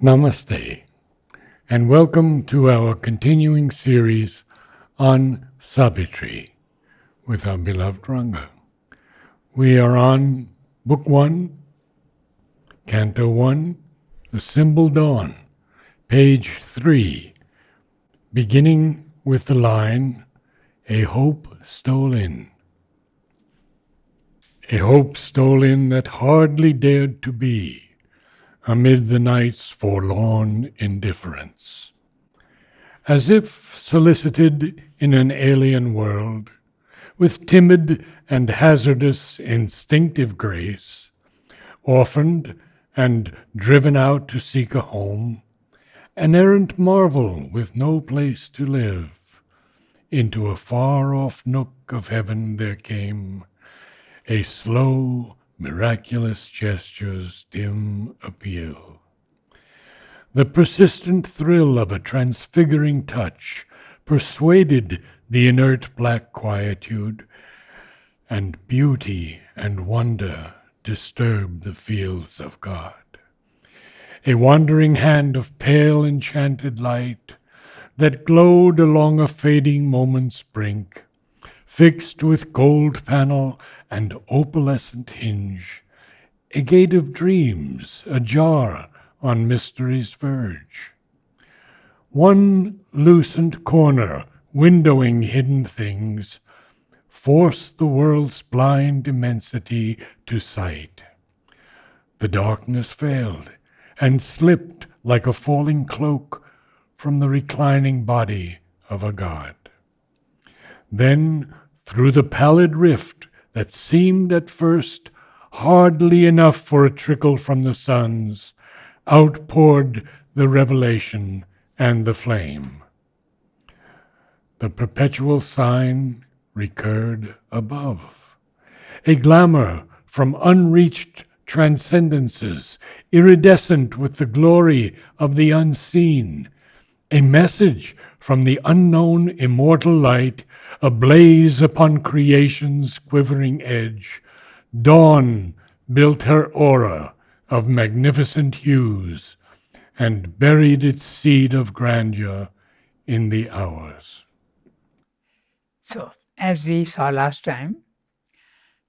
Namaste, and welcome to our continuing series on Savitri with our beloved Ranga. We are on Book 1, Canto 1, The Symbol Dawn, page 3, beginning with the line, "A hope stole in." A hope stole in that hardly dared to be amid the night's forlorn indifference. As if solicited in an alien world, with timid and hazardous instinctive grace, orphaned and driven out to seek a home, an errant marvel with no place to live, into a far-off nook of heaven there came a slow, miraculous gesture's dim appeal. The persistent thrill of a transfiguring touch persuaded the inert black quietude, and beauty and wonder disturbed the fields of God. A wandering hand of pale enchanted light that glowed along a fading moment's brink, fixed with gold panel and opalescent hinge, a gate of dreams ajar on mystery's verge. One loosened corner, windowing hidden things, forced the world's blind immensity to sight. The darkness failed and slipped like a falling cloak from the reclining body of a god. Then, through the pallid rift that seemed at first hardly enough for a trickle from the suns, outpoured the revelation and the flame. The perpetual sign recurred above, a glamour from unreached transcendences, iridescent with the glory of the unseen, a message from the unknown immortal light, ablaze upon creation's quivering edge. Dawn built her aura of magnificent hues and buried its seed of grandeur in the hours. So, as we saw last time,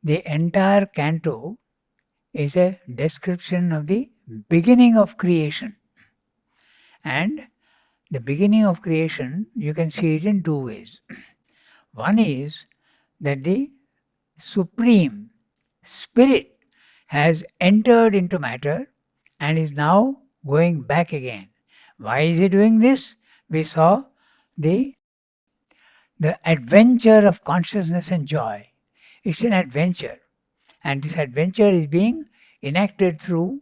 the entire canto is a description of the beginning of creation. And the beginning of creation, you can see it in two ways. One is that the Supreme Spirit has entered into matter and is now going back again. Why is he doing this? We saw the adventure of consciousness and joy. It's an adventure. And this adventure is being enacted through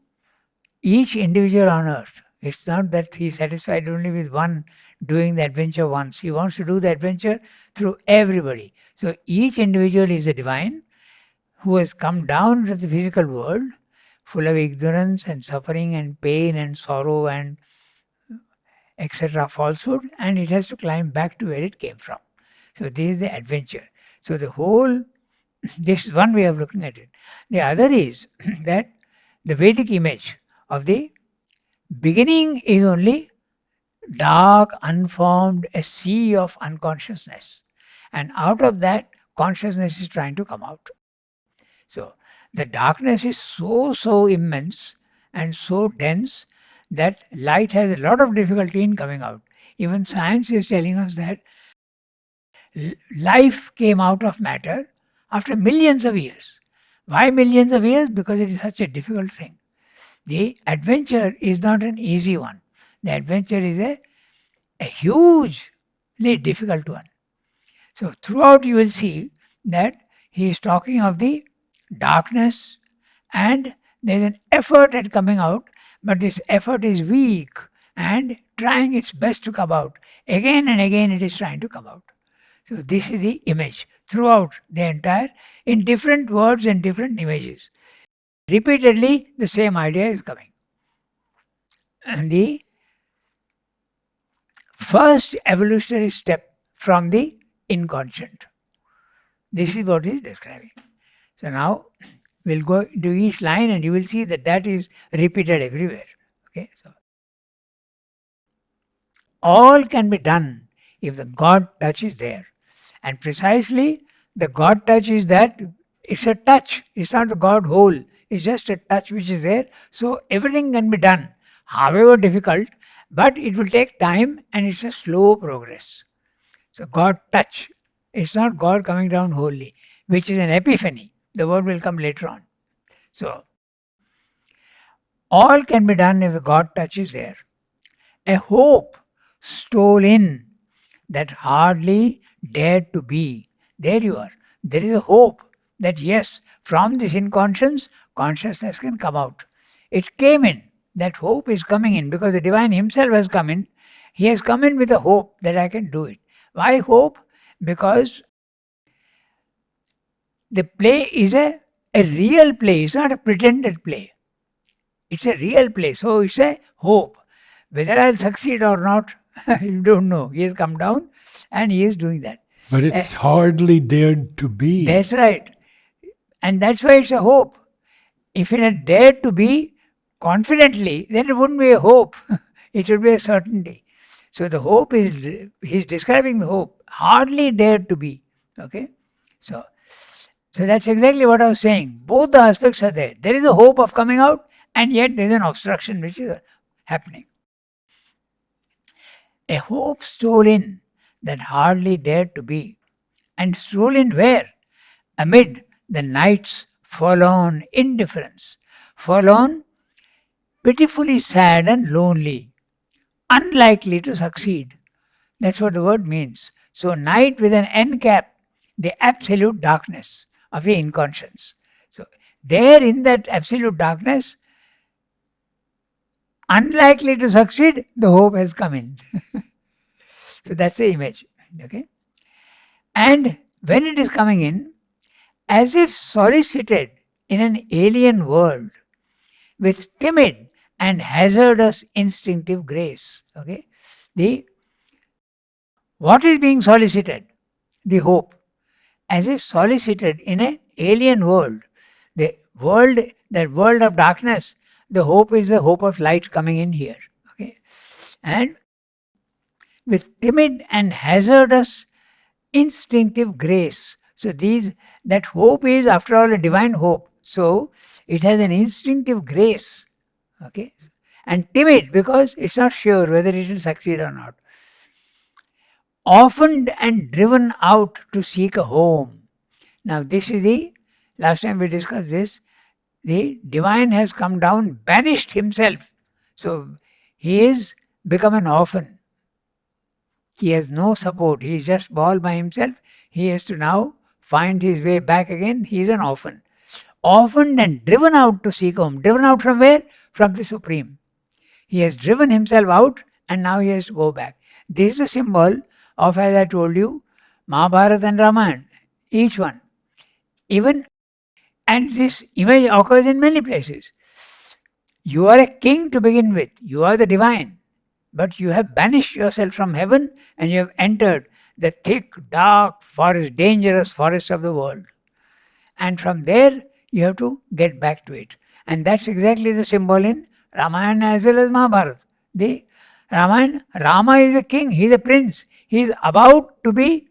each individual on earth. It's not that he's satisfied only with one doing the adventure once. He wants to do the adventure through everybody. So each individual is a divine who has come down to the physical world full of ignorance and suffering and pain and sorrow and etc. falsehood, and it has to climb back to where it came from. So this is the adventure. So the whole, this is one way of looking at it. The other is that the Vedic image of the beginning is only dark, unformed, a sea of unconsciousness. And out of that, consciousness is trying to come out. So the darkness is so immense and so dense that light has a lot of difficulty in coming out. Even science is telling us that life came out of matter after millions of years. Why millions of years? Because it is such a difficult thing. The adventure is not an easy one. The adventure is a hugely difficult one. So throughout you will see that he is talking of the darkness and there is an effort at coming out, but this effort is weak and trying its best to come out. Again and again it is trying to come out. So this is the image throughout the entire, in different words and different images. Repeatedly the same idea is coming. And the first evolutionary step from the inconscient. This is what he is describing. So now we'll go into each line and you will see that that is repeated everywhere. Okay, so all can be done if the God touch is there. And precisely the God touch is that it's a touch. It's not the God whole. It's just a touch which is there. So everything can be done, however difficult, but it will take time and it's a slow progress. So God touch. It's not God coming down wholly, which is an epiphany. The word will come later on. So all can be done if the God touch is there. A hope stole in that hardly dared to be. There you are. There is a hope that yes, from this inconscience, consciousness can come out. It came in. That hope is coming in because the divine himself has come in. He has come in with a hope that I can do it. Why hope? Because the play is a real play. It's not a pretended play. It's a real play. So it's a hope. Whether I'll succeed or not, you don't know. He has come down and he is doing that. But it's hardly dared to be. That's right. And that's why it's a hope. If it had dared to be confidently, then it wouldn't be a hope. It would be a certainty. So the hope is, he's describing the hope, hardly dared to be. Okay? So that's exactly what I was saying. Both the aspects are there. There is a hope of coming out, and yet there is an obstruction which is happening. A hope stole in that hardly dared to be. And stole in where? Amid the night's forlorn indifference. Forlorn, pitifully sad and lonely, unlikely to succeed. That's what the word means. So night with an end cap, the absolute darkness of the inconscience. So there in that absolute darkness, unlikely to succeed, the hope has come in. So that's the image. Okay? And when it is coming in, as if solicited in an alien world, with timid and hazardous instinctive grace. Okay? What is being solicited? The hope. As if solicited in an alien world. The world, that world of darkness, the hope is the hope of light coming in here. Okay? And with timid and hazardous instinctive grace. So that hope is after all a divine hope. So it has an instinctive grace. Okay? And timid because it's not sure whether it will succeed or not. Often and driven out to seek a home. Now this is last time we discussed this, the divine has come down, banished himself. So he is become an orphan. He has no support. He is just all by himself. He has to now find his way back again. He is an orphan. Orphaned and driven out to seek home. Driven out from where? From the Supreme. He has driven himself out and now he has to go back. This is a symbol of, as I told you, Mahabharata and Ramayana. Each one. And this image occurs in many places. You are a king to begin with. You are the divine. But you have banished yourself from heaven and you have entered the thick, dark forest, dangerous forest of the world. And from there, you have to get back to it. And that's exactly the symbol in Ramayana as well as Mahabharata. The Ramayana, Rama is a king, he is a prince. He is about to be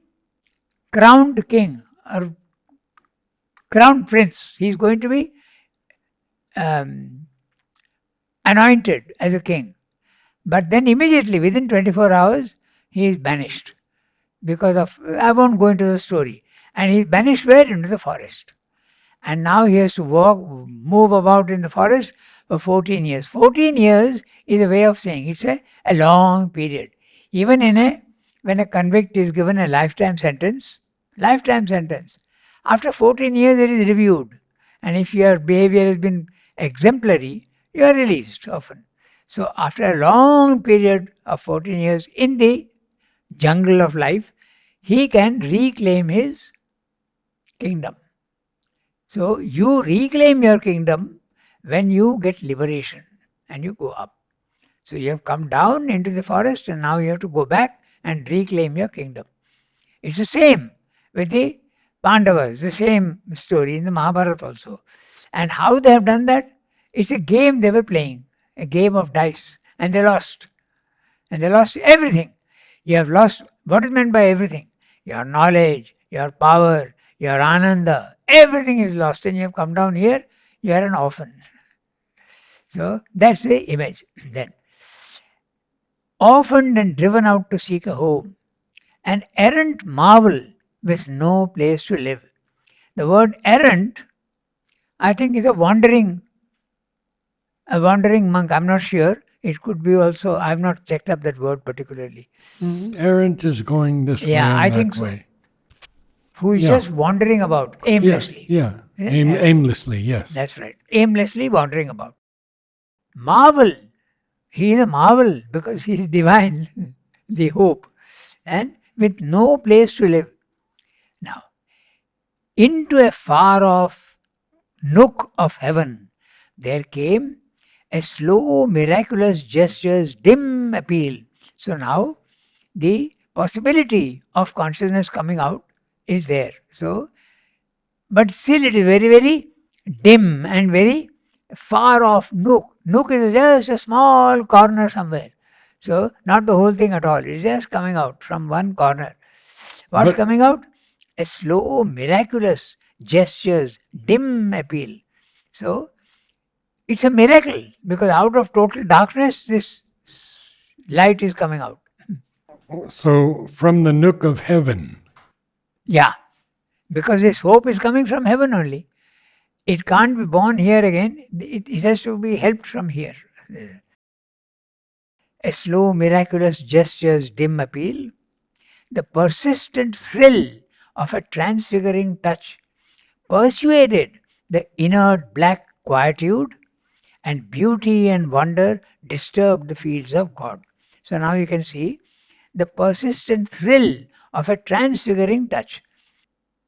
crowned king or crowned prince. He is going to be anointed as a king. But then immediately, within 24 hours, he is banished. Because of, I won't go into the story. And he is banished where? Into the forest. And now he has to move about in the forest for 14 years. 14 years is a way of saying it's a long period. Even when a convict is given a lifetime sentence, after 14 years it is reviewed. And if your behavior has been exemplary, you are released often. So after a long period of 14 years in the jungle of life, he can reclaim his kingdom. So you reclaim your kingdom when you get liberation and you go up. So you have come down into the forest and now you have to go back and reclaim your kingdom. It's the same with the Pandavas, the same story in the Mahabharata also. And how they have done that? It's a game they were playing. A game of dice, and they lost. and they lost everything. You have lost what is meant by everything. Your knowledge, your power, your ananda, everything is lost, and you have come down here, you are an orphan. So that's the image. Then, orphaned and driven out to seek a home, an errant marvel with no place to live. The word errant, I think, is a wandering monk. I'm not sure. It could be also, I've not checked up that word particularly. Errant is going this way Yeah, and I that think so. way. Who is Yeah. just wandering about aimlessly. Yeah. Yeah, Aimlessly, yes. that's right. Aimlessly wandering about. Marvel. He is a marvel because he is divine, the hope, and with no place to live. Now, into a far off nook of heaven, there came a slow, miraculous gesture's dim appeal. So now the possibility of consciousness coming out is there. So, but still it is very, very dim and very far off nook. Nook is just a small corner somewhere. So, not the whole thing at all. It's just coming out from one corner. What's coming out? A slow, miraculous gestures, dim appeal. So, it's a miracle because out of total darkness, this light is coming out. So, from the nook of heaven. Yeah, because this hope is coming from heaven only. It can't be born here again. It has to be helped from here. A slow, miraculous gesture's dim appeal, the persistent thrill of a transfiguring touch persuaded the inert black quietude, and beauty and wonder disturbed the fields of God. So now you can see the persistent thrill of a transfiguring touch.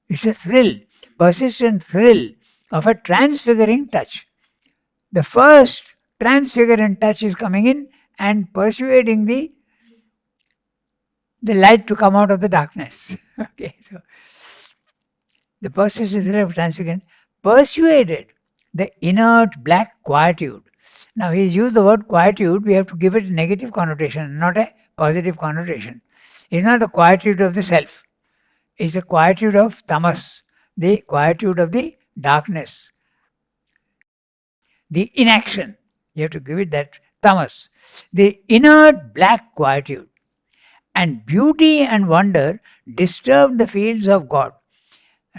It's a thrill, persistent thrill of a transfiguring touch. The first transfiguring touch is coming in and persuading the light to come out of the darkness. Okay, so the persistent thrill of transfiguring persuaded the inert black quietude. Now he's used the word quietude, we have to give it a negative connotation, not a positive connotation. It's not the quietude of the self. It's the quietude of tamas, the quietude of the darkness, the inaction. You have to give it that tamas, the inert black quietude. And beauty and wonder disturb the fields of God.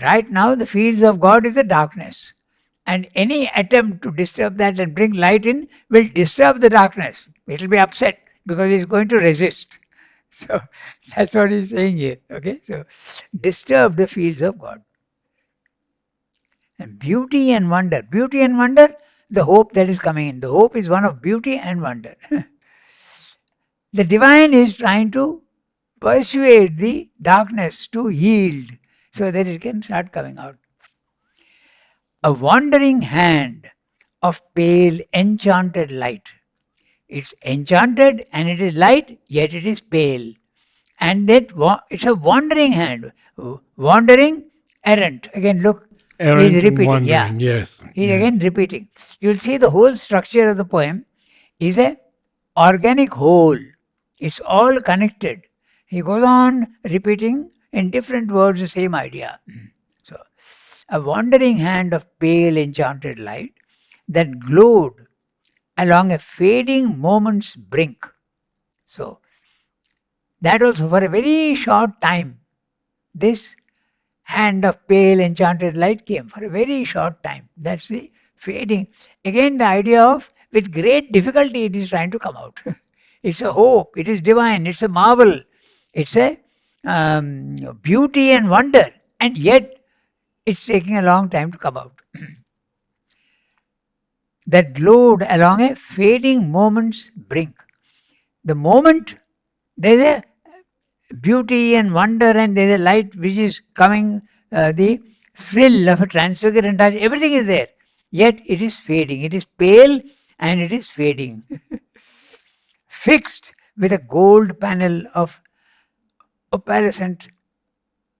Right now, the fields of God is the darkness. And any attempt to disturb that and bring light in will disturb the darkness. It will be upset because it's going to resist. So that's what he's saying here. Okay, so disturb the fields of God. And beauty and wonder. Beauty and wonder, the hope that is coming in. The hope is one of beauty and wonder. The divine is trying to persuade the darkness to yield so that it can start coming out. A wandering hand of pale, enchanted light. It's enchanted and it is light, yet it is pale. And it's a wandering hand. Wandering, errant. Again, look, Errant he's repeating. wandering, Yeah. yes. He's yes. again repeating. You'll see the whole structure of the poem is a organic whole. It's all connected. He goes on repeating in different words the same idea. So, a wandering hand of pale enchanted light that glowed along a fading moment's brink. So, that also for a very short time, this hand of pale enchanted light came for a very short time. That's the fading. Again, the idea of with great difficulty it is trying to come out. It's a hope, it is divine, it's a marvel, it's a beauty and wonder, and yet it's taking a long time to come out. That glowed along a fading moment's brink. The moment there's a beauty and wonder and there's a light which is coming, the thrill of a transfiguring touch, everything is there. Yet it is fading. It is pale and it is fading. Fixed with a gold panel of opalescent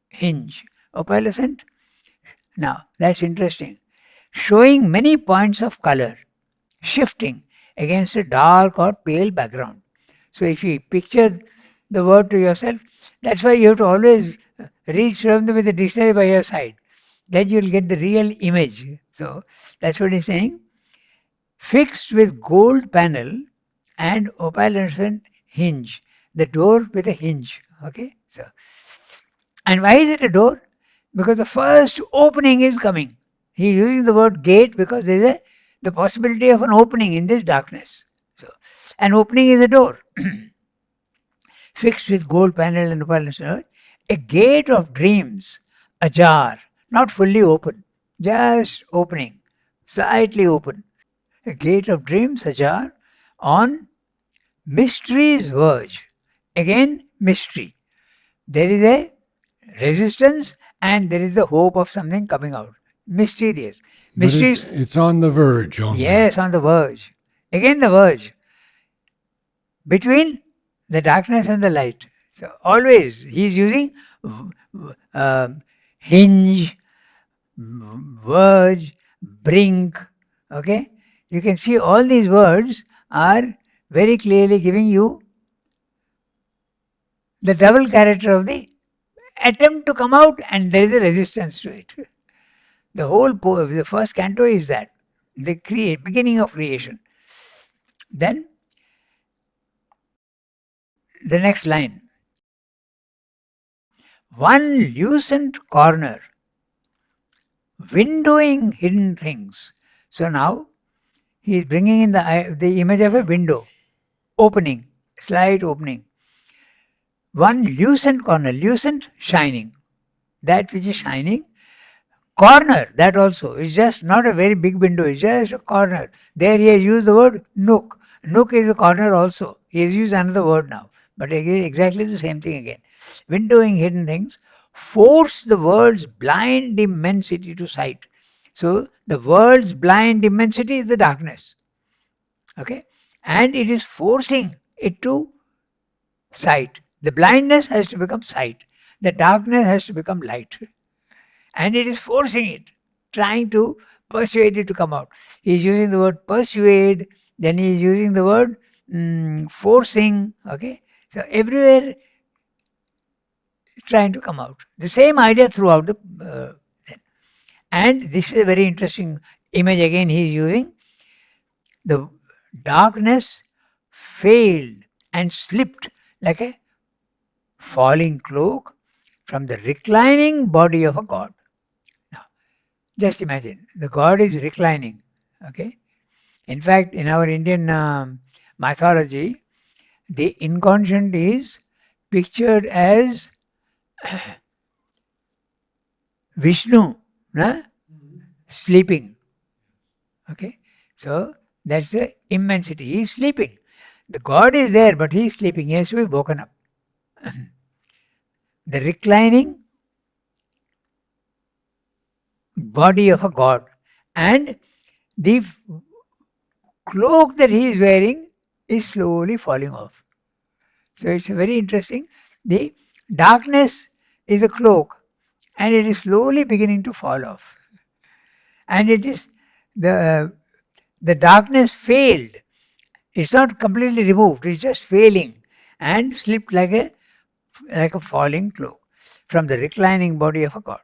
hinge. Opalescent? Now, that's interesting. Showing many points of color, shifting against a dark or pale background. So if you picture the word to yourself, that's why you have to always read Shravana with the dictionary by your side. Then you'll get the real image. So that's what he's saying. Fixed with gold panel and opalescent hinge. The door with a hinge. Okay? So, and why is it a door? Because the first opening is coming. He is using the word gate because there is the possibility of an opening in this darkness. So, an opening is a door. Fixed with gold panel and opalescent, a gate of dreams, ajar, not fully open, just opening, slightly open. A gate of dreams, ajar, on mystery's verge. Again, mystery. There is a resistance and there is the hope of something coming out. Mysterious. But Mysteries. it's on the verge. Yes, on the verge. Again, the verge. Between the darkness and the light. So always he is using hinge, verge, brink. Okay? You can see all these words are very clearly giving you the double character of the attempt to come out, and there is a resistance to it. The whole poem, the first canto is that, the beginning of creation. Then the next line. One lucent corner, windowing hidden things. So now he is bringing in the image of a window, opening, slight opening. One lucent corner, lucent, shining. That which is shining. Corner, that also, is just not a very big window, it's just a corner. There he has used the word nook. Nook is a corner also. He has used another word now, but again, exactly the same thing again. Windowing hidden things, force the world's blind immensity to sight. So the world's blind immensity is the darkness. Okay? And it is forcing it to sight. The blindness has to become sight. The darkness has to become light. And it is forcing it, trying to persuade it to come out. He is using the word persuade, then he is using the word forcing. Okay? So everywhere trying to come out. The same idea throughout the and this is a very interesting image again he is using. The darkness failed and slipped like a falling cloak from the reclining body of a god. Now, just imagine, the god is reclining. Okay? In fact, in our Indian mythology, the inconscient is pictured as Vishnu, sleeping. Okay? So, that's the immensity. He is sleeping. The God is there, but he is sleeping. He has to be woken up. The reclining body of a god. And the cloak that he is wearing is slowly falling off. So it's very interesting. The darkness is a cloak and it is slowly beginning to fall off. And it is the darkness failed. It's not completely removed. It's just failing and slipped like a falling cloak from the reclining body of a god.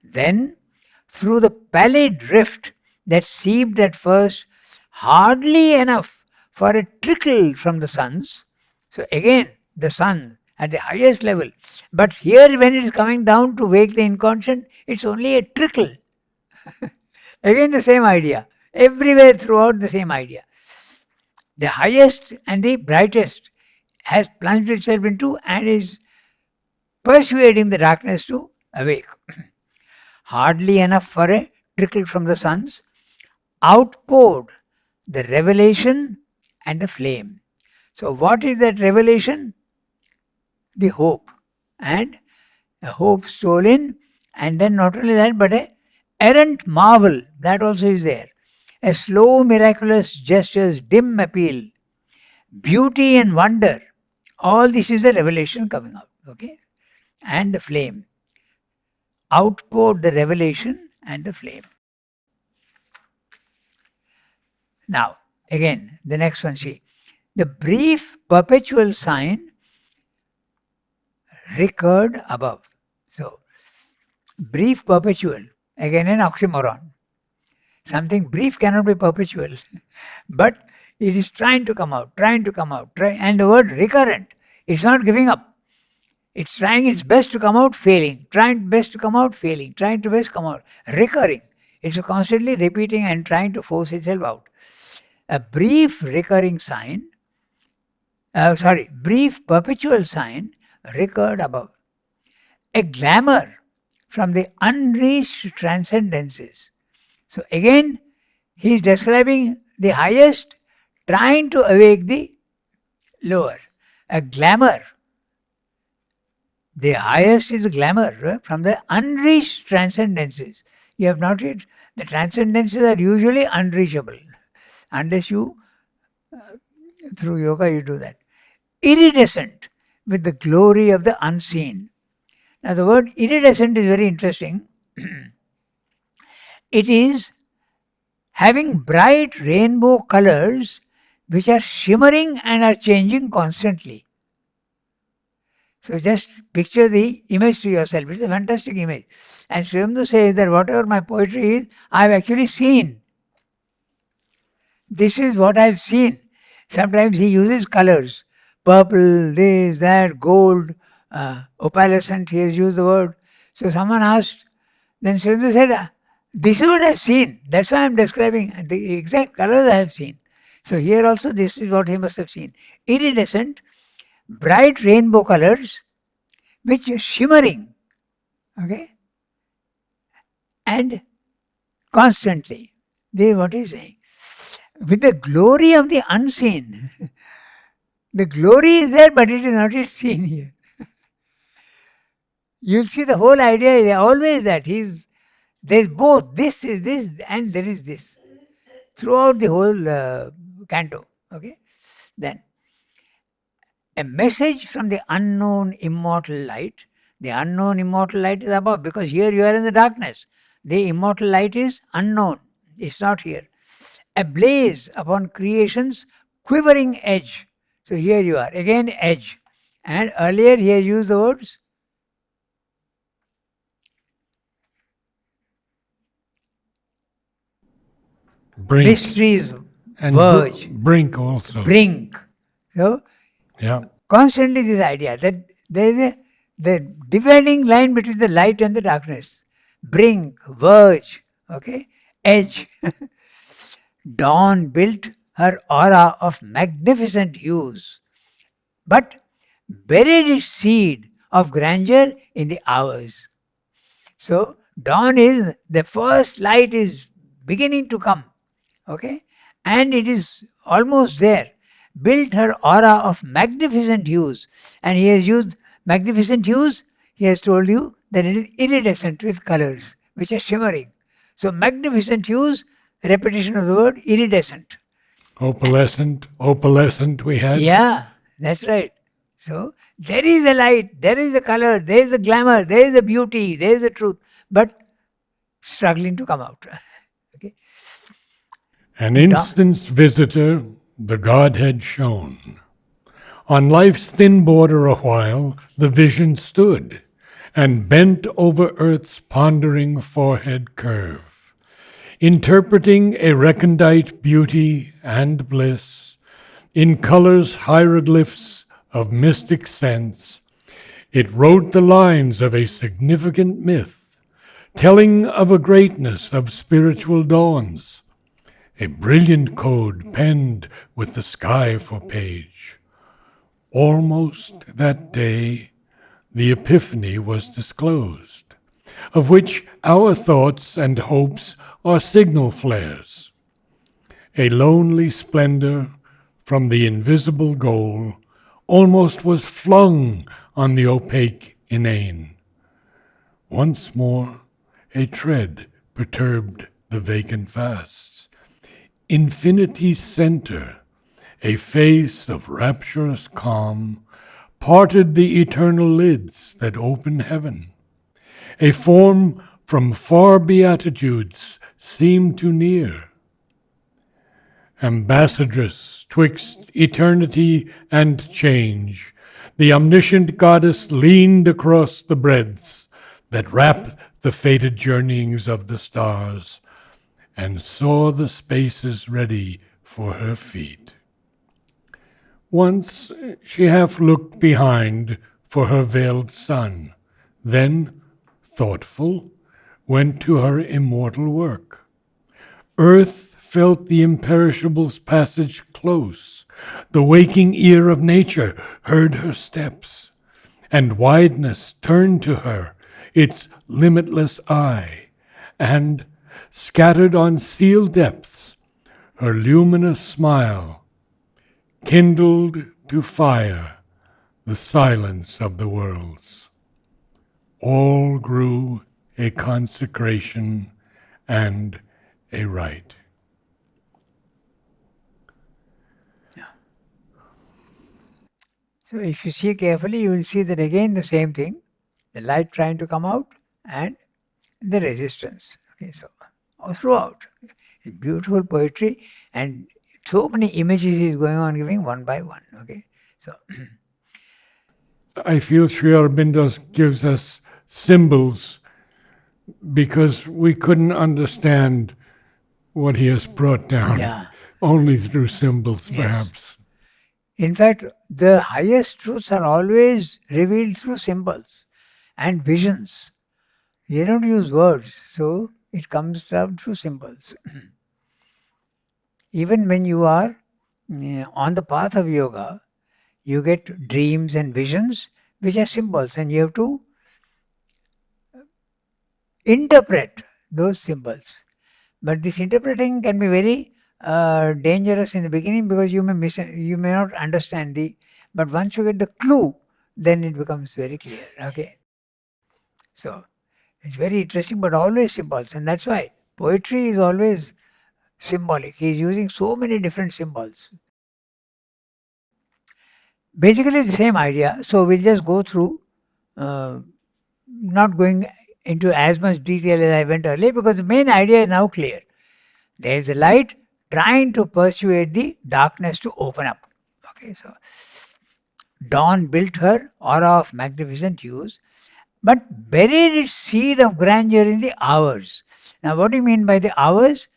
Then, through the pallid rift that seemed at first hardly enough for a trickle from the suns. So again, the sun at the highest level. But here when it is coming down to wake the inconscient, it's only a trickle. Again the same idea. Everywhere throughout the same idea. The highest and the brightest has plunged itself into and is persuading the darkness to awake. Hardly enough for a trickle from the suns, outpoured the revelation and the flame. So what is that revelation? The hope. And a hope stolen, and then not only that, but a errant marvel, that also is there. A slow miraculous gesture's dim appeal, beauty and wonder, all this is the revelation coming out. Okay? And the flame. Outpoured the revelation and the flame. Now, again, the next one, see. The brief perpetual sign recurred above. So, brief perpetual, again an oxymoron. Something brief cannot be perpetual, but it is trying to come out, and the word recurrent, it's not giving up. It's trying its best to come out, failing, trying best to come out, failing, trying to best come out, recurring. It's constantly repeating and trying to force itself out. A brief recurring sign, brief perpetual sign recurred above. A glamour from the unreached transcendences. So again, he is describing the highest, trying to awake the lower. A glamour. The highest is the glamour from the unreached transcendences. You have noted the transcendences are usually unreachable. Unless you, through yoga, you do that. Iridescent with the glory of the unseen. Now the word iridescent is very interesting. It is having bright rainbow colors which are shimmering and are changing constantly. So just picture the image to yourself. It's a fantastic image. And Sri Aurobindo says that whatever my poetry is, I have actually seen. This is what I have seen. Sometimes he uses colors. Purple, this, that, gold, opalescent, he has used the word. So someone asked, then Sri Aurobindo said, this is what I have seen. That's why I am describing the exact colors I have seen. So here also this is what he must have seen. Iridescent, bright rainbow colors, which are shimmering, okay, and constantly. This is what he is saying. With the glory of the unseen. The glory is there, but it is not yet seen here. You'll see the whole idea is always that there's both. This is this and there is this. Throughout the whole canto. Okay? Then, a message from the unknown immortal light. The unknown immortal light is above, because here you are in the darkness. The immortal light is unknown. It's not here. A blaze upon creation's quivering edge. So here you are, again edge. And earlier he has used the words brink. Mysteries, And verge. brink also. Brink. So Yeah. constantly this idea that there is the dividing line between the light and the darkness. Brink, verge, okay, edge. Dawn built her aura of magnificent hues, but buried its seed of grandeur in the hours. So dawn is, the first light is beginning to come, okay, and it is almost there. Built her aura of magnificent hues, and he has used magnificent hues. He has told you that it is iridescent with colors which are shimmering. So magnificent hues, repetition of the word iridescent. Opalescent we had. Yeah, that's right. So there is a light, there is a color, there is a glamour, there is a beauty, there is a truth, but struggling to come out. Okay. An instant's visitor, the Godhead shone. On life's thin border a while, the vision stood, and bent over earth's pondering forehead curve, interpreting a recondite beauty and bliss, in colors hieroglyphs of mystic sense. It wrote the lines of a significant myth, telling of a greatness of spiritual dawns, a brilliant code penned with the sky for page. Almost that day, the epiphany was disclosed, of which our thoughts and hopes are signal flares. A lonely splendor from the invisible goal almost was flung on the opaque inane. Once more, a tread perturbed the vacant vasts. Infinity's center, a face of rapturous calm, parted the eternal lids that open heaven. A form from far beatitudes seemed to near. ambassadress twixt eternity and change, the omniscient goddess leaned across the breadths that wrap the fated journeyings of the stars, and saw the spaces ready for her feet. Once she half looked behind for her veiled son, then, thoughtful, went to her immortal work. Earth felt the imperishable's passage close. The waking ear of nature heard her steps, and wideness turned to her its limitless eye, and, scattered on sealed depths, her luminous smile kindled to fire the silence of the worlds. All grew a consecration and a rite. So if you see carefully, you will see that again the same thing, the light trying to come out and the resistance. Okay, so all throughout, beautiful poetry and so many images is going on giving one by one. Okay, so I feel Sri Aurobindo gives us symbols because we couldn't understand what he has brought down only through symbols, perhaps. In fact, the highest truths are always revealed through symbols and visions. They don't use words, so it comes down through symbols. Even when you are on the path of yoga, you get dreams and visions which are symbols, and you have to interpret those symbols. But this interpreting can be very dangerous in the beginning because you may not understand but once you get the clue, then it becomes very clear. Okay, so it's very interesting, but always symbols, and that's why poetry is always symbolic. He is using so many different symbols. Basically the same idea. So we'll just go through, not going into as much detail as I went earlier, because the main idea is now clear. There is a light trying to persuade the darkness to open up. Okay, so dawn built her aura of magnificent hues, but buried its seed of grandeur in the hours. Now, what do you mean by the hours?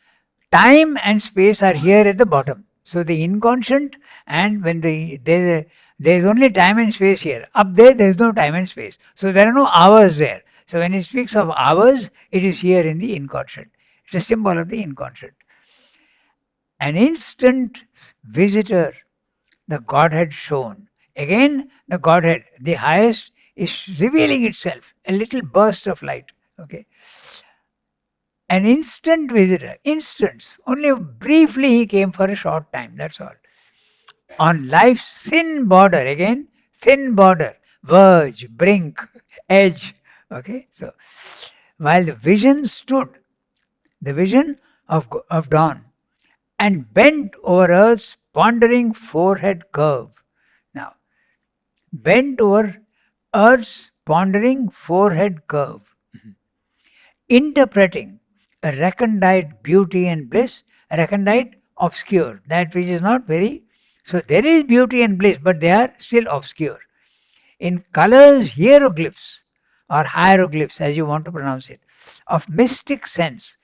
Time and space are here at the bottom. So the inconscient, and when there is only time and space here. Up there is no time and space. So there are no hours there. So when it speaks of hours, it is here in the inconscient. It's a symbol of the inconscient. An instant visitor, the Godhead shown. Again, the Godhead, the highest, is revealing itself. A little burst of light. Okay. An instant visitor, instants. Only briefly he came for a short time. That's all. On life's thin border, again, thin border, verge, brink, edge. Okay. So, while the vision stood, the vision of dawn, and bent over Earth's pondering forehead curve. Now, bent over Earth's pondering forehead curve, interpreting a recondite beauty and bliss, recondite obscure, that which is not very. So there is beauty and bliss, but they are still obscure. In colors, hieroglyphs or hieroglyphs, as you want to pronounce it, of mystic sense.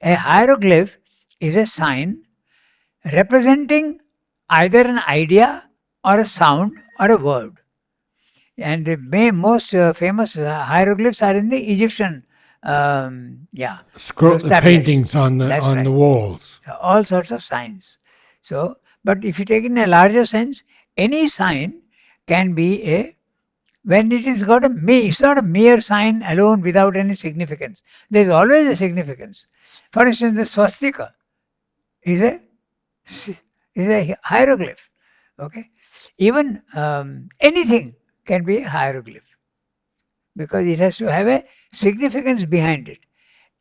A hieroglyph is a sign representing either an idea or a sound or a word. And the most famous hieroglyphs are in the Egyptian, paintings on the walls. So all sorts of signs. So, but if you take in a larger sense, any sign can be when it is got it's not a mere sign alone without any significance. There is always a significance. For instance, the swastika is a hieroglyph. Okay, even anything can be a hieroglyph because it has to have a significance behind it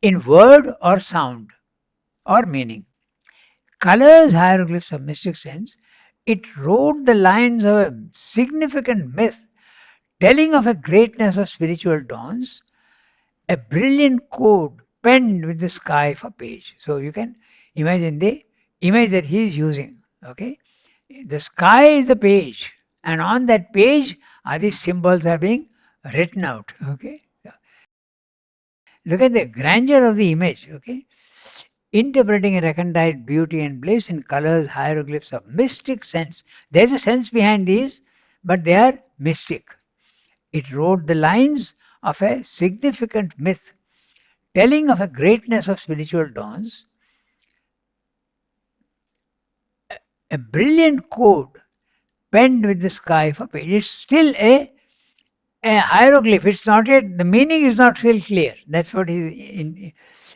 in word or sound or meaning. Colors, hieroglyphs of mystic sense, it wrote the lines of a significant myth telling of a greatness of spiritual dawns, a brilliant code penned with the sky for page. So you can imagine the image that he is using. Okay, the sky is the page, and on that page are these symbols are being written out. Okay, look at the grandeur of the image. Okay, interpreting a recondite beauty and bliss in colors, hieroglyphs of mystic sense. There's a sense behind these, but they are mystic. It wrote the lines of a significant myth, telling of a greatness of spiritual dawns, a brilliant code penned with the sky for page. It's still a hieroglyph. It's not yet, the meaning is not still clear. That's what he's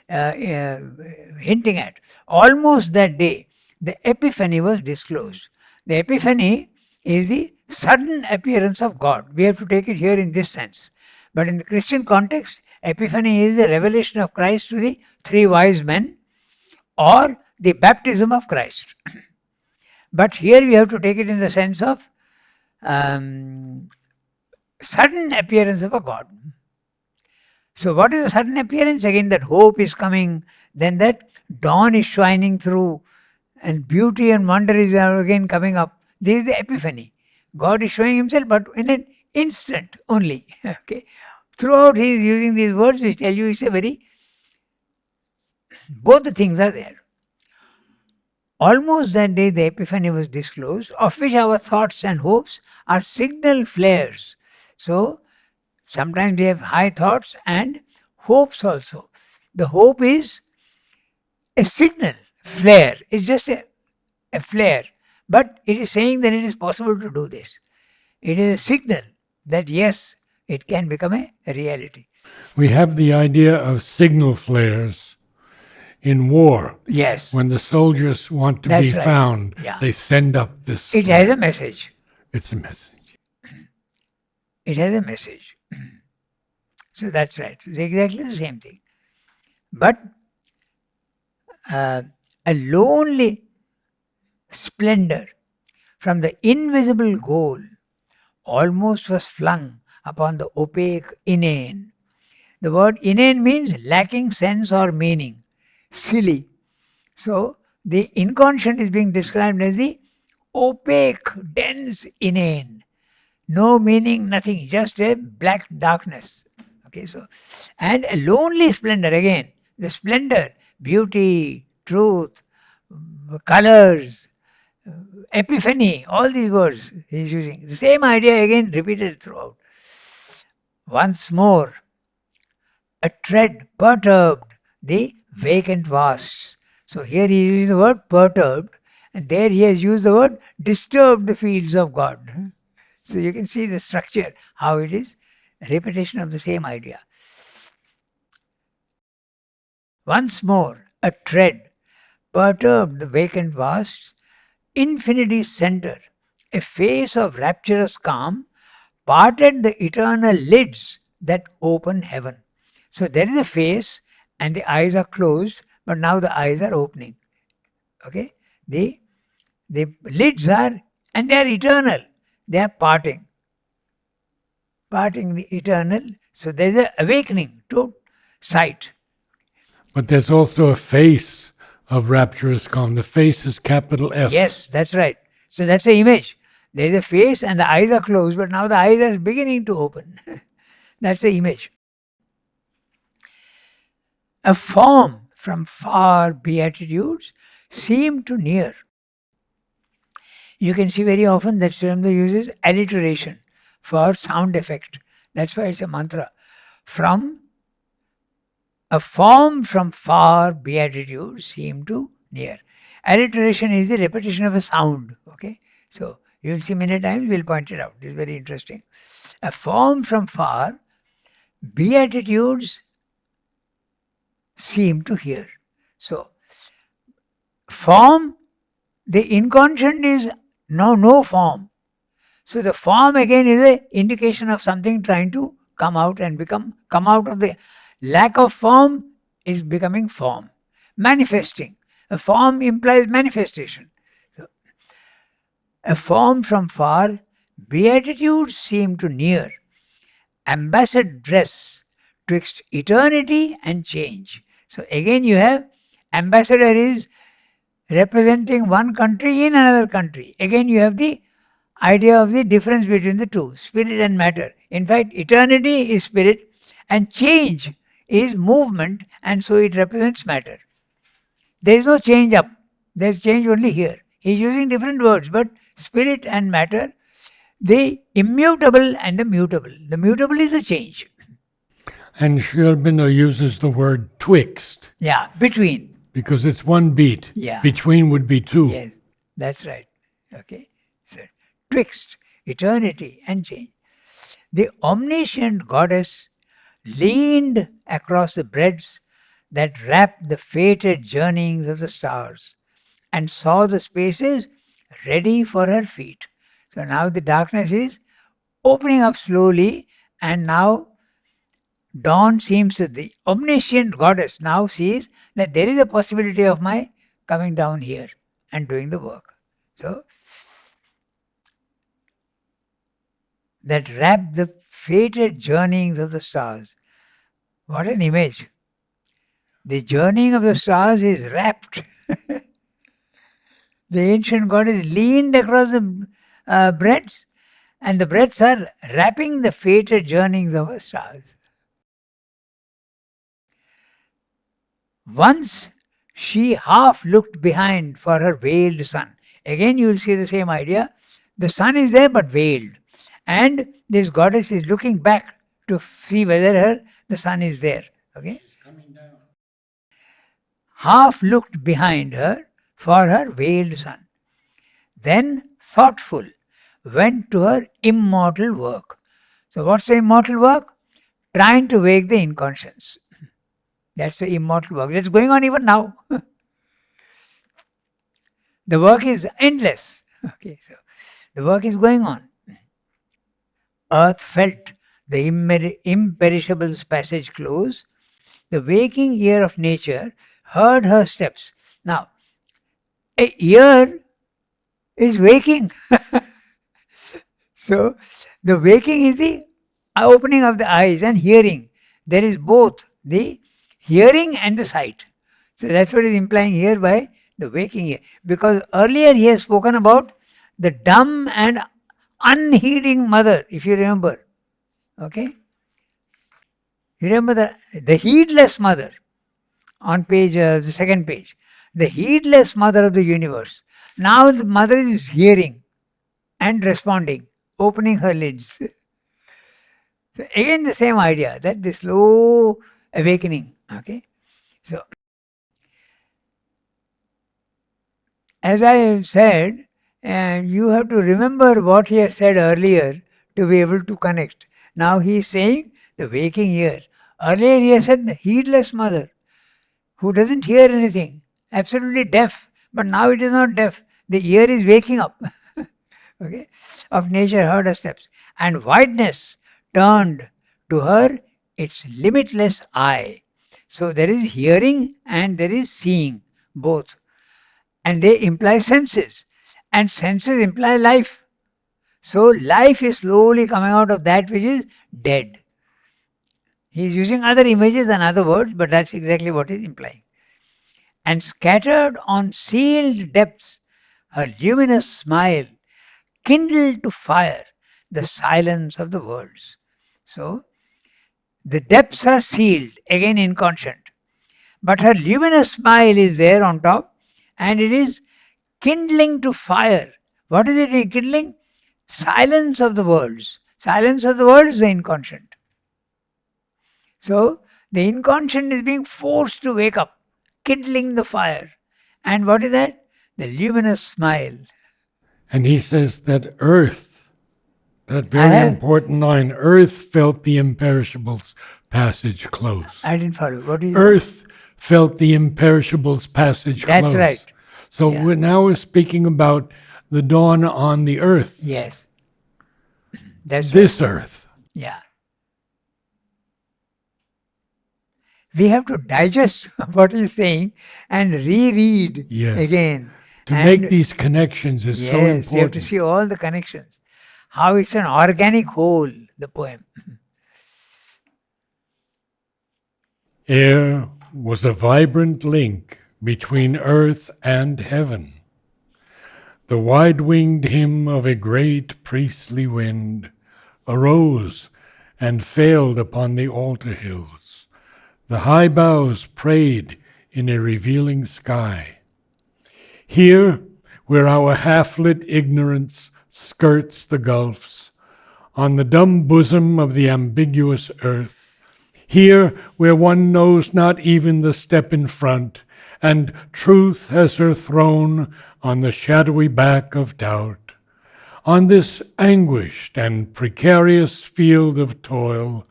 hinting at. Almost that day, the epiphany was disclosed. The epiphany is the sudden appearance of God. We have to take it here in this sense. But in the Christian context, epiphany is the revelation of Christ to the three wise men or the baptism of Christ. But here we have to take it in the sense of sudden appearance of a God. So what is the sudden appearance? Again, that hope is coming, then that dawn is shining through, and beauty and wonder is again coming up. This is the epiphany. God is showing himself, but in an instant only. Okay. Throughout he is using these words which tell you it's a very, both the things are there. Almost that day the epiphany was disclosed, of which our thoughts and hopes are signal flares. So sometimes we have high thoughts and hopes also. The hope is a signal flare. It's just a flare. But it is saying that it is possible to do this. It is a signal that yes, it can become a reality. We have the idea of signal flares in war. Yes. When the soldiers want to be found, they send up this flare. It has a message. It's a message. It has a message. So that's right. It's exactly the same thing. But a lonely splendor from the invisible goal almost was flung upon the opaque inane. The word inane means lacking sense or meaning, silly. So the inconscient is being described as the opaque, dense inane. No meaning, nothing, just a black darkness. Okay, so, and a lonely splendor, again, the splendor, beauty, truth, colors, epiphany, all these words he is using. The same idea again repeated throughout. Once more, a tread perturbed the vacant vasts. So here he uses the word perturbed, and there he has used the word disturbed the fields of God. So you can see the structure, how it is a repetition of the same idea. Once more, a tread perturbed the vacant vasts, infinity's center, a face of rapturous calm, parted the eternal lids that open heaven. So there is a face and the eyes are closed, but now the eyes are opening. Okay? The lids are, and they are eternal. They are parting the eternal. So there is an awakening to sight. But there's also a face of rapturous calm. The face is capital F. Yes, that's right. So that's the image. There is a face and the eyes are closed, but now the eyes are beginning to open. That's the image. A form from far beatitudes seemed to near. You can see very often that Srimad uses alliteration for sound effect. That's why it's a mantra. From a form from far beatitude seemed to near. Alliteration is the repetition of a sound. Okay, so you'll see many times. We'll point it out. It's very interesting. A form from far beatitudes seem to hear. So form, the inconscient is no form. So the form again is an indication of something trying to come out and come out of the lack of form is becoming form. Manifesting. A form implies manifestation. So, a form from far, beatitudes seem to near. Ambassadress twixt eternity and change. So again you have ambassador is representing one country in another country. Again, you have the idea of the difference between the two, spirit and matter. In fact, eternity is spirit and change is movement, and so it represents matter. There is no change up, there is change only here. He is using different words, but spirit and matter, the immutable and the mutable. The mutable is the change. And Sri Aurobindo uses the word twixt Yeah, between. because it's one beat. Yeah. Between would be two. Yes, that's right. Okay. So, twixt eternity and change. The omniscient goddess leaned across the breadths that wrapped the fated journeyings of the stars and saw the spaces ready for her feet. So now the darkness is opening up slowly, and now dawn seems to the omniscient goddess now sees that there is a possibility of my coming down here and doing the work. So that wrap the fated journeyings of the stars. What an image! The journeying of the stars is wrapped. The ancient goddess leaned across the breadths, and the breadths are wrapping the fated journeyings of the stars. Once she half looked behind for her veiled sun. Again, you will see the same idea. The sun is there but veiled, and this goddess is looking back to see whether the sun is there. Okay, half looked behind her for her veiled sun. Then, thoughtful, went to her immortal work. So, what's the immortal work? Trying to wake the inconscience. That's the immortal work. That's going on even now. The work is endless. Okay, so the work is going on. Earth felt the imperishable passage close. The waking ear of nature heard her steps. Now, a ear is waking. So, the waking is the opening of the eyes and hearing. There is both the hearing and the sight. So, that's what is implying here by the waking ear. Because earlier he has spoken about the dumb and unheeding mother, if you remember. Okay? You remember the heedless mother on page, the second page. The heedless mother of the universe. Now the mother is hearing and responding, opening her lids. So again the same idea, that the slow awakening. Okay? So, as I have said, and you have to remember what he has said earlier to be able to connect. Now he is saying the waking ear. Earlier he has said the heedless mother who doesn't hear anything, absolutely deaf, but now it is not deaf. The ear is waking up. Okay, of nature heard her steps, and wideness turned to her its limitless eye. So there is hearing and there is seeing, both, and they imply senses, and senses imply life. So life is slowly coming out of that which is dead. He is using other images and other words, but that's exactly what he is implying. And scattered on sealed depths, her luminous smile kindled to fire the silence of the worlds. So, the depths are sealed, again inconscient. But her luminous smile is there on top, and it is kindling to fire. What is it kindling? Silence of the worlds. Silence of the worlds, the inconscient. So, the inconscient is being forced to wake up, kindling the fire. And what is that? The luminous smile. And he says that earth, that very important line, earth felt the imperishable's passage close. I didn't follow. What is Earth felt the imperishable's passage close. That's right. So now we're speaking about the dawn on the earth. Yes. That's this right. earth. Yeah. We have to digest what he's saying and reread again. To make these connections is so important. Yes, we have to see all the connections. How it's an organic whole, the poem. Air was a vibrant link between earth and heaven. The wide-winged hymn of a great priestly wind arose and failed upon the altar hills. The high boughs prayed in a revealing sky. Here, where our half-lit ignorance skirts the gulfs, on the dumb bosom of the ambiguous earth, here where one knows not even the step in front, and truth has her throne on the shadowy back of doubt, on this anguished and precarious field of toil,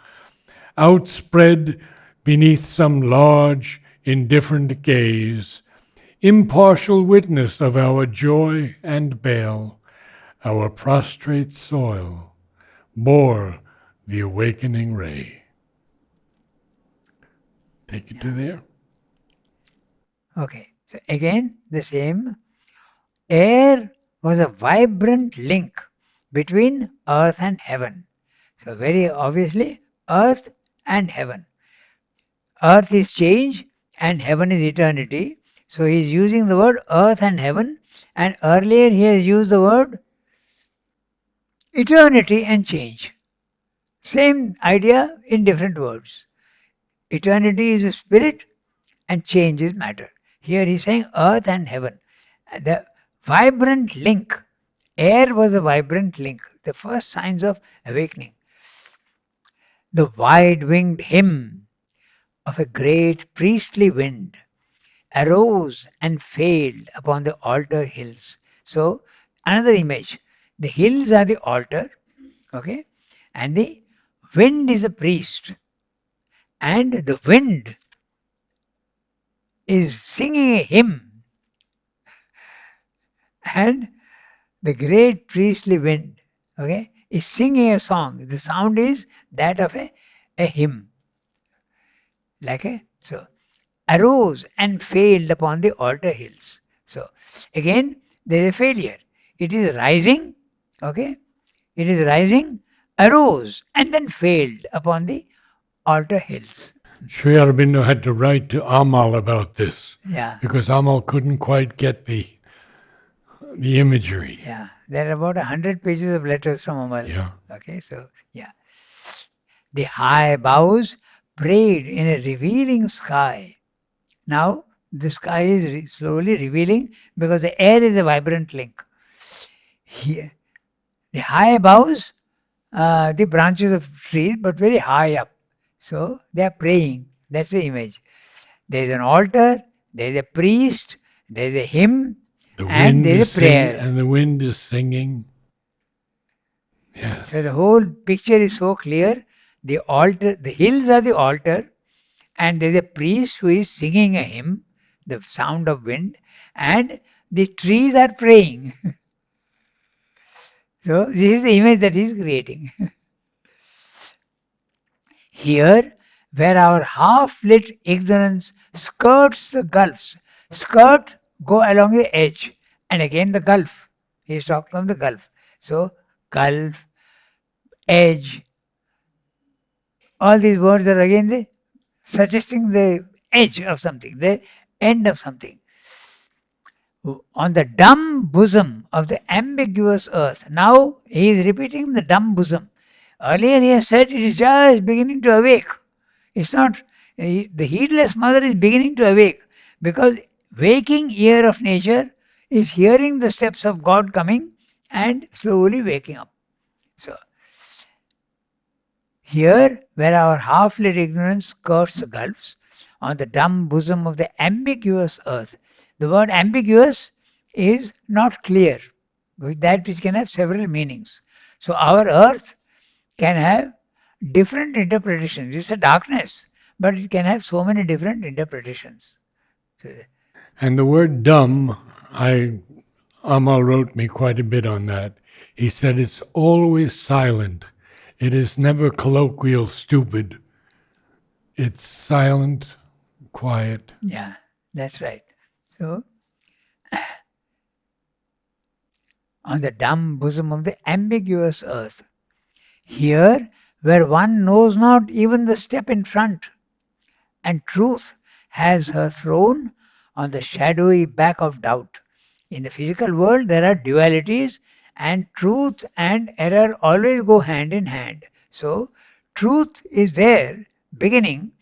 outspread beneath some large, indifferent gaze, impartial witness of our joy and bale, our prostrate soil bore the awakening ray. Take it to there. Okay, so again the same. Air was a vibrant link between earth and heaven. So very obviously, earth and heaven. Earth is change and heaven is eternity. So he is using the word earth and heaven, and earlier he has used the word eternity and change. Same idea in different words. Eternity is a spirit and change is matter. Here he is saying earth and heaven. The vibrant link. Air was a vibrant link. The first signs of awakening. The wide-winged hymn of a great priestly wind arose and failed upon the altar hills. So, another image. The hills are the altar, okay, and the wind is a priest. And the wind is singing a hymn. And the great priestly wind, okay, is singing a song. The sound is that of a hymn. So arose and failed upon the altar hills. So again, there is a failure. It is rising, okay? It is rising, arose, and then failed upon the altar hills. Sri Aurobindo had to write to Amal about this. Yeah. Because Amal couldn't quite get the imagery. Yeah. There are about 100 pages of letters from Amal. Yeah. Okay, so yeah. The high boughs prayed in a revealing sky. Now, the sky is slowly revealing because the air is a vibrant link. Here, the high boughs, the branches of trees, but very high up. So, they are praying. That's the image. There is an altar, there is a priest, there is a hymn, and there is a prayer. And the wind is singing. Yes. So, the whole picture is so clear. The altar, the hills are the altar, and there is a priest who is singing a hymn, the sound of wind, and the trees are praying. So, this is the image that he is creating. Here, where our half-lit ignorance skirts the gulfs, skirt, go along the edge, and again the gulf. He is talking from the gulf. So, gulf, edge, all these words are again suggesting the edge of something, the end of something. On the dumb bosom of the ambiguous earth. Now he is repeating the dumb bosom. Earlier he has said it is just beginning to awake. It's not, the heedless mother is beginning to awake because waking ear of nature is hearing the steps of God coming and slowly waking up. So, here, where our half-lit ignorance skirts the gulfs, on the dumb bosom of the ambiguous earth. The word ambiguous is not clear, that which can have several meanings. So our earth can have different interpretations. It's a darkness, but it can have so many different interpretations. And the word dumb, Amal wrote me quite a bit on that. He said it's always silent. It is never colloquial stupid. It's silent, quiet. Yeah, that's right. So, on the dumb bosom of the ambiguous earth, here where one knows not even the step in front, and truth has her throne on the shadowy back of doubt. In the physical world, there are dualities, and truth and error always go hand in hand. So, truth is there, beginning,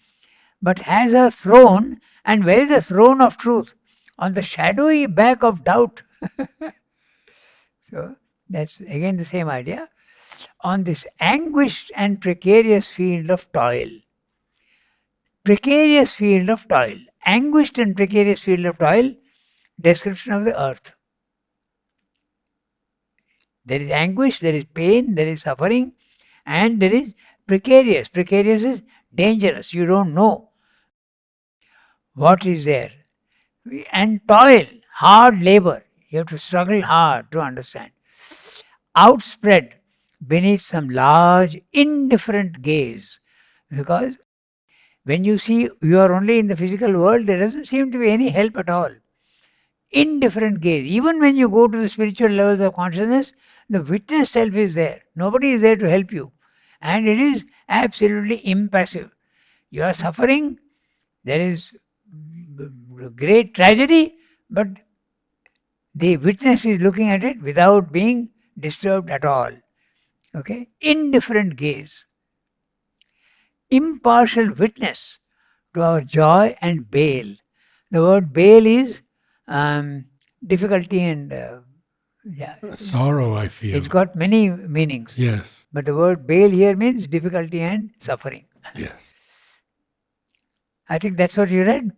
but has a throne. And where is the throne of truth? On the shadowy back of doubt. So, that's again the same idea. On this anguished and precarious field of toil. Precarious field of toil. Anguished and precarious field of toil, description of the earth. There is anguish, there is pain, there is suffering, and there is precarious. Precarious is dangerous. You don't know what is there. And toil, hard labor. You have to struggle hard to understand. Outspread beneath some large, indifferent gaze. Because when you see you are only in the physical world, there doesn't seem to be any help at all. Indifferent gaze. Even when you go to the spiritual levels of consciousness, the witness self is there. Nobody is there to help you. And it is absolutely impassive. You are suffering. There is great tragedy, but the witness is looking at it without being disturbed at all. Okay? Indifferent gaze. Impartial witness to our joy and bale. The word bale is difficulty and sorrow, I feel. It's got many meanings. Yes. But the word bale here means difficulty and suffering. Yes. I think that's what you read.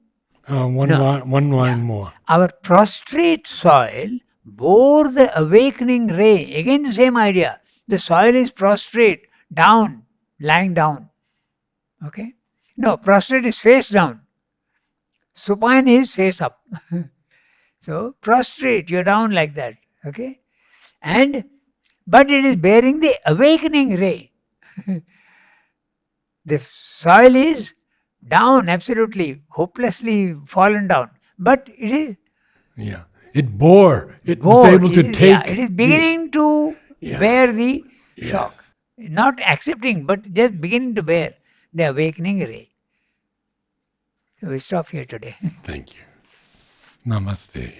One line more. Our prostrate soil bore the awakening ray. Again the same idea. The soil is prostrate, down, lying down. Okay? No, prostrate is face down. Supine is face up. So prostrate, you're down like that. Okay? But it is bearing the awakening ray. The soil is down, absolutely, hopelessly fallen down. But it is. Yeah. It bore. It was able to take. Yeah, it is beginning to bear the shock. Not accepting, but just beginning to bear the awakening ray. So we stop here today. Thank you. Namaste.